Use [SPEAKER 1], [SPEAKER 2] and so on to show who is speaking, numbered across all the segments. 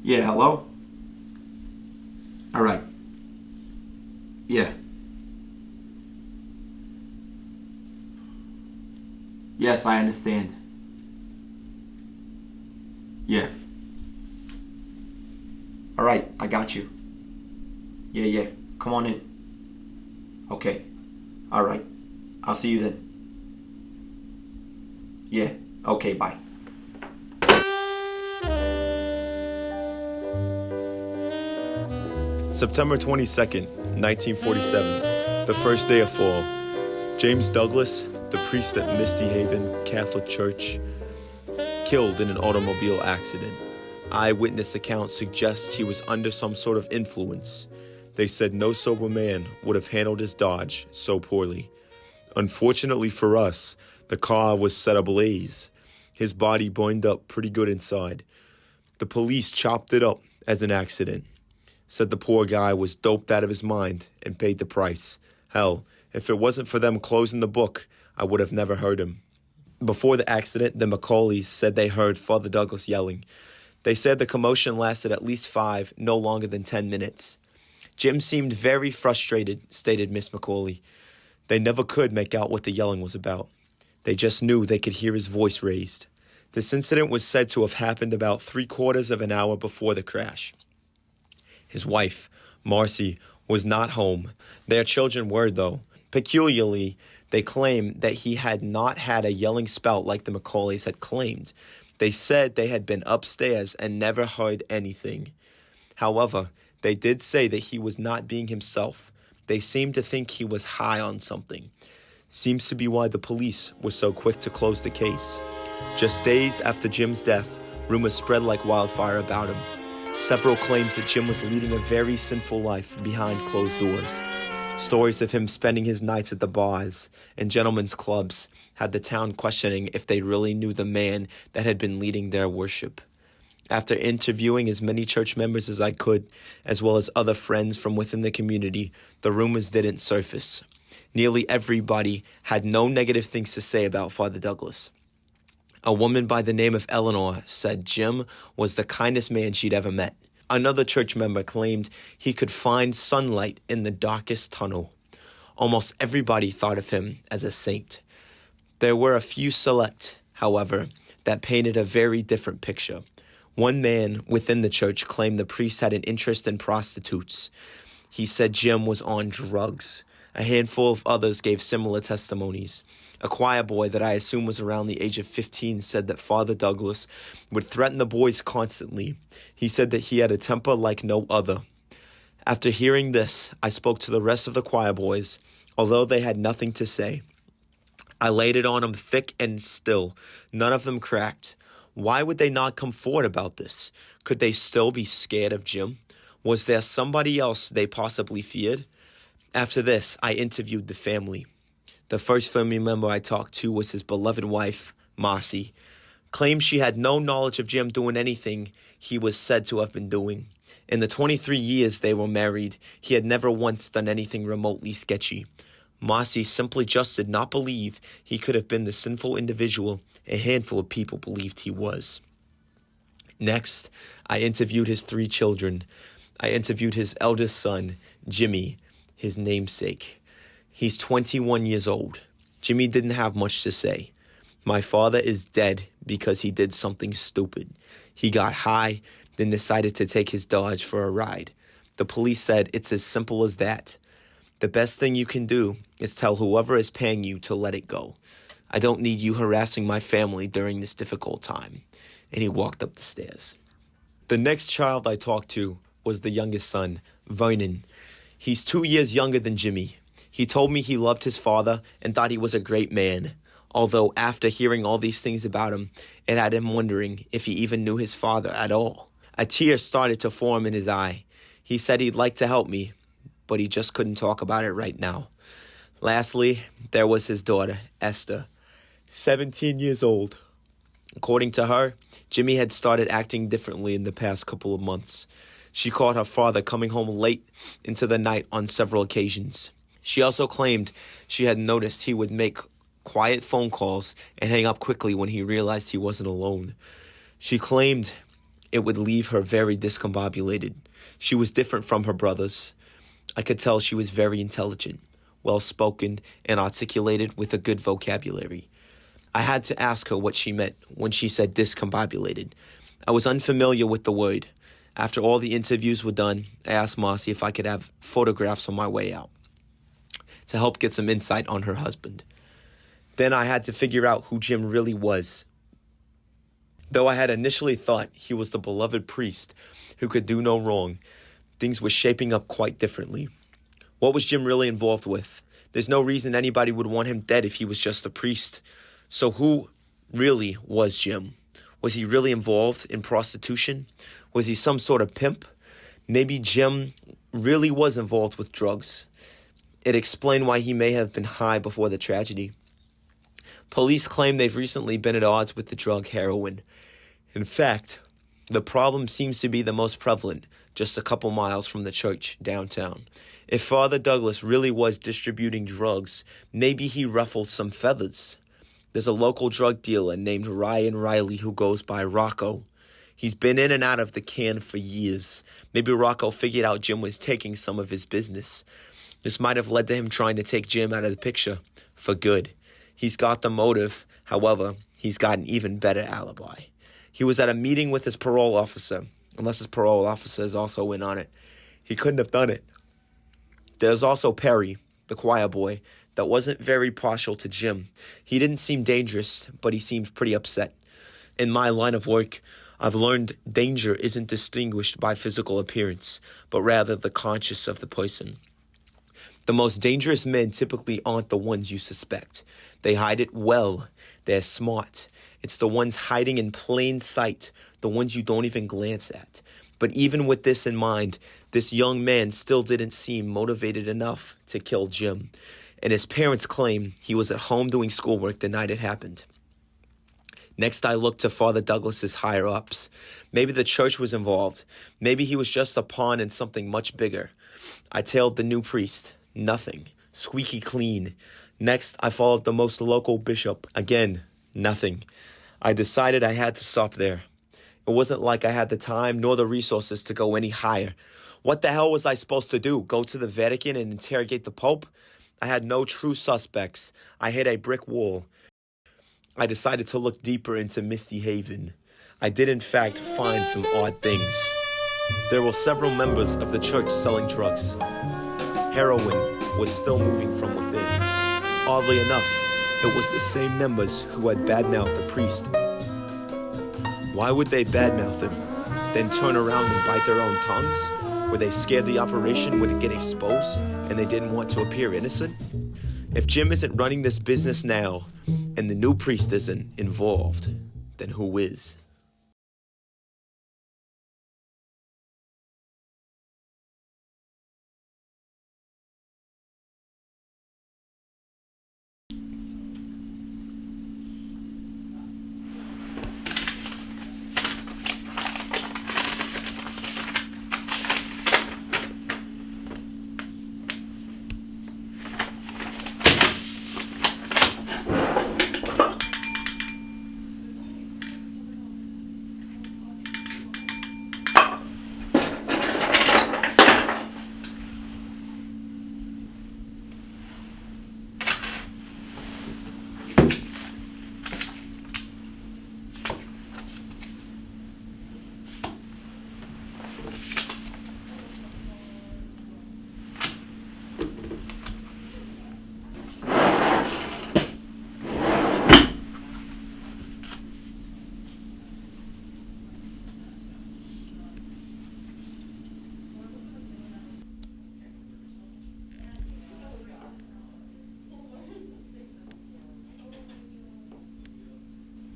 [SPEAKER 1] Yeah, hello? Alright. Yeah. Yes, I understand. Yeah. Alright, I got you. Yeah. Come on in. Okay. Alright. I'll see you then. Yeah. Okay, bye.
[SPEAKER 2] September 22nd, 1947, the first day of fall. James Douglas, the priest at Misty Haven Catholic Church, killed in an automobile accident. Eyewitness accounts suggest he was under some sort of influence. They said no sober man would have handled his dodge so poorly. Unfortunately for us, the car was set ablaze. His body burned up pretty good inside. The police chopped it up as an accident. Said the poor guy was doped out of his mind and paid the price. Hell, if it wasn't for them closing the book, I would have never heard him. Before the accident, the Macaulays said they heard Father Douglas yelling. They said the commotion lasted at least 5, no longer than 10 minutes. Jim seemed very frustrated, stated Miss Macaulay. They never could make out what the yelling was about. They just knew they could hear his voice raised. This incident was said to have happened about 3/4 of an hour before the crash. His wife, Marcy, was not home. Their children were, though. Peculiarly, they claimed that he had not had a yelling spout like the Macaulays had claimed. They said they had been upstairs and never heard anything. However, they did say that he was not being himself. They seemed to think he was high on something. Seems to be why the police were so quick to close the case. Just days after Jim's death, rumors spread like wildfire about him. Several claims that Jim was leading a very sinful life behind closed doors. Stories of him spending his nights at the bars and gentlemen's clubs had the town questioning if they really knew the man that had been leading their worship. After interviewing as many church members as I could, as well as other friends from within the community, the rumors didn't surface. Nearly everybody had no negative things to say about Father Douglas. A woman by the name of Eleanor said Jim was the kindest man she'd ever met. Another church member claimed he could find sunlight in the darkest tunnel. Almost everybody thought of him as a saint. There were a few select, however, that painted a very different picture. One man within the church claimed the priest had an interest in prostitutes. He said Jim was on drugs. A handful of others gave similar testimonies. A choir boy that I assume was around the age of 15 said that Father Douglas would threaten the boys constantly. He said that he had a temper like no other. After hearing this, I spoke to the rest of the choir boys, although they had nothing to say. I laid it on them thick and still. None of them cracked. Why would they not come forward about this? Could they still be scared of Jim? Was there somebody else they possibly feared? After this, I interviewed the family. The first family member I talked to was his beloved wife, Marcy. Claimed she had no knowledge of Jim doing anything he was said to have been doing. In the 23 years they were married, he had never once done anything remotely sketchy. Marcy simply just did not believe he could have been the sinful individual a handful of people believed he was. Next, I interviewed his 3 children. I interviewed his eldest son, Jimmy, his namesake. He's 21 years old. Jimmy didn't have much to say. My father is dead because he did something stupid. He got high, then decided to take his Dodge for a ride. The police said it's as simple as that. The best thing you can do is tell whoever is paying you to let it go. I don't need you harassing my family during this difficult time. And he walked up the stairs. The next child I talked to was the youngest son, Vernon. He's 2 years younger than Jimmy. He told me he loved his father and thought he was a great man. Although after hearing all these things about him, it had him wondering if he even knew his father at all. A tear started to form in his eye. He said he'd like to help me, but he just couldn't talk about it right now. Lastly, there was his daughter, Esther, 17 years old. According to her, Jimmy had started acting differently in the past couple of months. She caught her father coming home late into the night on several occasions. She also claimed she had noticed he would make quiet phone calls and hang up quickly when he realized he wasn't alone. She claimed it would leave her very discombobulated. She was different from her brothers. I could tell she was very intelligent, well-spoken, and articulated with a good vocabulary. I had to ask her what she meant when she said discombobulated. I was unfamiliar with the word. After all the interviews were done, I asked Marcy if I could have photographs on my way out to help get some insight on her husband. Then I had to figure out who Jim really was. Though I had initially thought he was the beloved priest who could do no wrong, things were shaping up quite differently. What was Jim really involved with? There's no reason anybody would want him dead if he was just a priest. So who really was Jim? Was he really involved in prostitution? Was he some sort of pimp? Maybe Jim really was involved with drugs. It explained why he may have been high before the tragedy. Police claim they've recently been at odds with the drug heroin. In fact, the problem seems to be the most prevalent just a couple miles from the church downtown. If Father Douglas really was distributing drugs, maybe he ruffled some feathers. There's a local drug dealer named Ryan Riley who goes by Rocco. He's been in and out of the can for years. Maybe Rocco figured out Jim was taking some of his business. This might have led to him trying to take Jim out of the picture for good. He's got the motive. However, he's got an even better alibi. He was at a meeting with his parole officer. Unless his parole officer is also in on it, he couldn't have done it. There's also Perry, the choir boy, that wasn't very partial to Jim. He didn't seem dangerous, but he seemed pretty upset. In my line of work, I've learned danger isn't distinguished by physical appearance, but rather the conscience of the person. The most dangerous men typically aren't the ones you suspect. They hide it well. They're smart. It's the ones hiding in plain sight, the ones you don't even glance at. But even with this in mind, this young man still didn't seem motivated enough to kill Jim. And his parents claim he was at home doing schoolwork the night it happened. Next, I looked to Father Douglas's higher-ups. Maybe the church was involved. Maybe he was just a pawn in something much bigger. I tailed the new priest. Nothing. Squeaky clean. Next, I followed the most local bishop. Again, nothing. I decided I had to stop there. It wasn't like I had the time nor the resources to go any higher. What the hell was I supposed to do? Go to the Vatican and interrogate the Pope? I had no true suspects. I hit a brick wall. I decided to look deeper into Misty Haven. I did in fact find some odd things. There were several members of the church selling drugs. Heroin was still moving from within. Oddly enough, it was the same members who had badmouthed the priest. Why would they badmouth him, then turn around and bite their own tongues? Were they scared the operation would get exposed and they didn't want to appear innocent? If Jim isn't running this business now and the new priest isn't involved, then who is?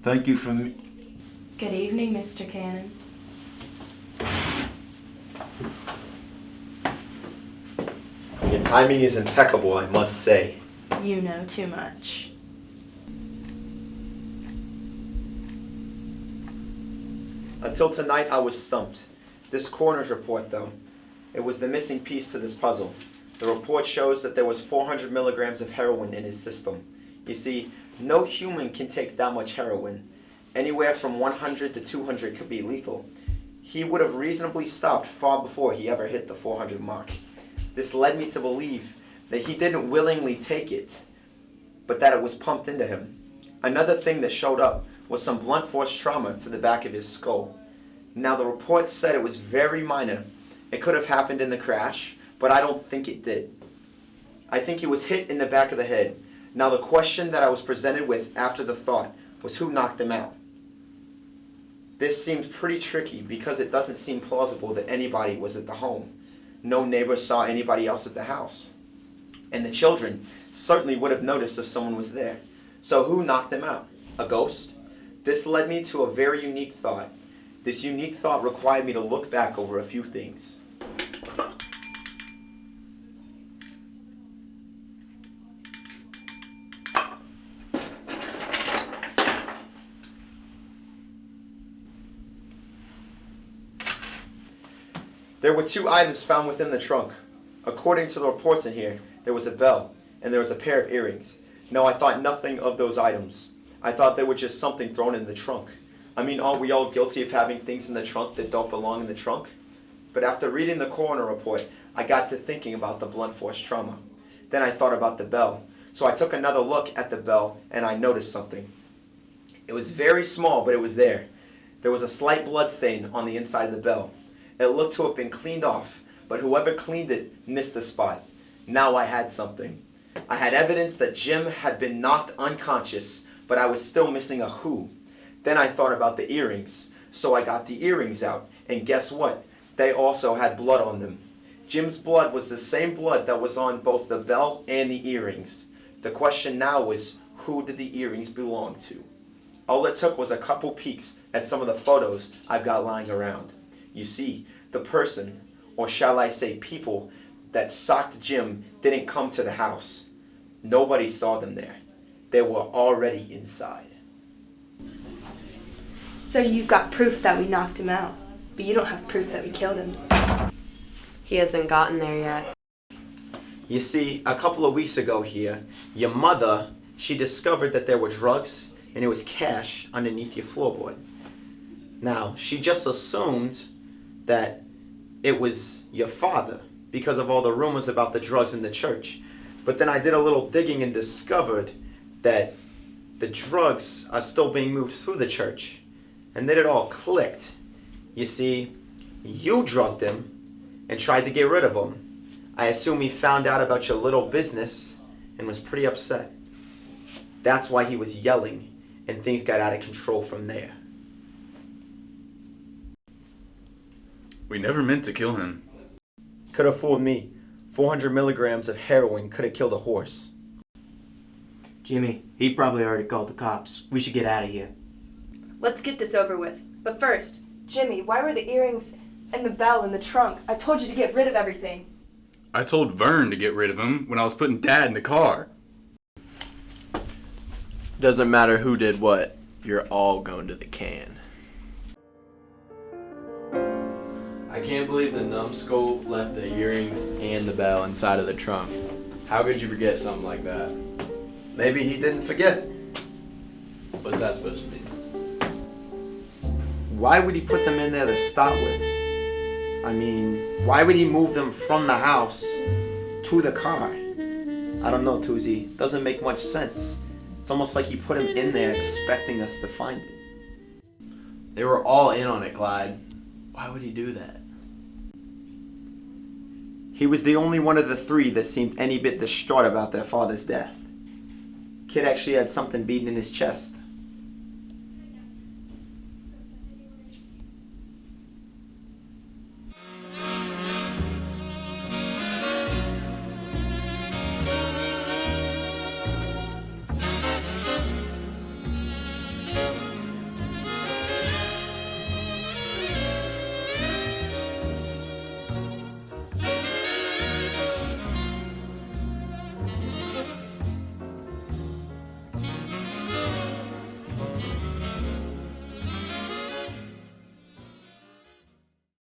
[SPEAKER 1] Thank you for me.
[SPEAKER 3] Good evening, Mr. Cannon.
[SPEAKER 2] Your timing is impeccable, I must say.
[SPEAKER 3] You know too much.
[SPEAKER 1] Until tonight, I was stumped. This coroner's report, though, it was the missing piece to this puzzle. The report shows that there was 400 milligrams of heroin in his system. You see, no human can take that much heroin. Anywhere from 100 to 200 could be lethal. he would have reasonably stopped far before he ever hit the 400 mark. This led me to believe that he didn't willingly take it, but that it was pumped into him. Another thing that showed up was some blunt force trauma to the back of his skull. Now the report said it was very minor. It could have happened in the crash, but I don't think it did. I think he was hit in the back of the head. Now the question that I was presented with after the thought was who knocked him out. This seems pretty tricky because it doesn't seem plausible that anybody was at the home. No neighbor saw anybody else at the house. And the children certainly would have noticed if someone was there. So who knocked him out? A ghost? This led me to a very unique thought. This unique thought required me to look back over a few things. There were 2 items found within the trunk. According to the reports in here, there was a bell and there was a pair of earrings. No, I thought nothing of those items. I thought they were just something thrown in the trunk. I mean, aren't we all guilty of having things in the trunk that don't belong in the trunk? But after reading the coroner report, I got to thinking about the blunt force trauma. Then I thought about the bell. So I took another look at the bell and I noticed something. It was very small, but it was there. There was a slight blood stain on the inside of the bell. It looked to have been cleaned off, but whoever cleaned it missed the spot. Now I had something. I had evidence that Jim had been knocked unconscious, but I was still missing a who. Then I thought about the earrings, so I got the earrings out, and guess what? They also had blood on them. Jim's blood was the same blood that was on both the bell and the earrings. The question now was, who did the earrings belong to? All it took was a couple peeks at some of the photos I've got lying around. You see, the person, or shall I say people, that socked Jim didn't come to the house. Nobody saw them there. They were already inside.
[SPEAKER 3] So you've got proof that we knocked him out, but you don't have proof that we killed him.
[SPEAKER 4] He hasn't gotten there yet.
[SPEAKER 1] You see, a couple of weeks ago here, your mother, she discovered that there were drugs and it was cash underneath your floorboard. Now, she just assumed that it was your father because of all the rumors about the drugs in the church. But then I did a little digging and discovered that the drugs are still being moved through the church. And then it all clicked. You see, you drugged him and tried to get rid of him. I assume he found out about your little business and was pretty upset. That's why he was yelling and things got out of control from there.
[SPEAKER 5] We never meant to kill him.
[SPEAKER 1] Could have fooled me. 400 milligrams of heroin could have killed a horse.
[SPEAKER 6] Jimmy, he probably already called the cops. We should get out of here.
[SPEAKER 3] Let's get this over with. But first, Jimmy, why were the earrings and the bell in the trunk? I told you to get rid of everything.
[SPEAKER 5] I told Vern to get rid of him when I was putting Dad in the car.
[SPEAKER 2] Doesn't matter who did what, you're all going to the can. I can't believe the numbskull left the earrings and the bell inside of the trunk. How could you forget something like that?
[SPEAKER 1] Maybe he didn't forget.
[SPEAKER 2] What's that supposed to mean?
[SPEAKER 1] Why would he put them in there to start with? I mean, why would he move them from the house to the car? I don't know, Tuzi. Doesn't make much sense. It's almost like he put him in there expecting us to find it.
[SPEAKER 2] They were all in on it, Clyde. Why would he do that?
[SPEAKER 1] He was the only one of the 3 that seemed any bit distraught about their father's death. Kid actually had something beating in his chest.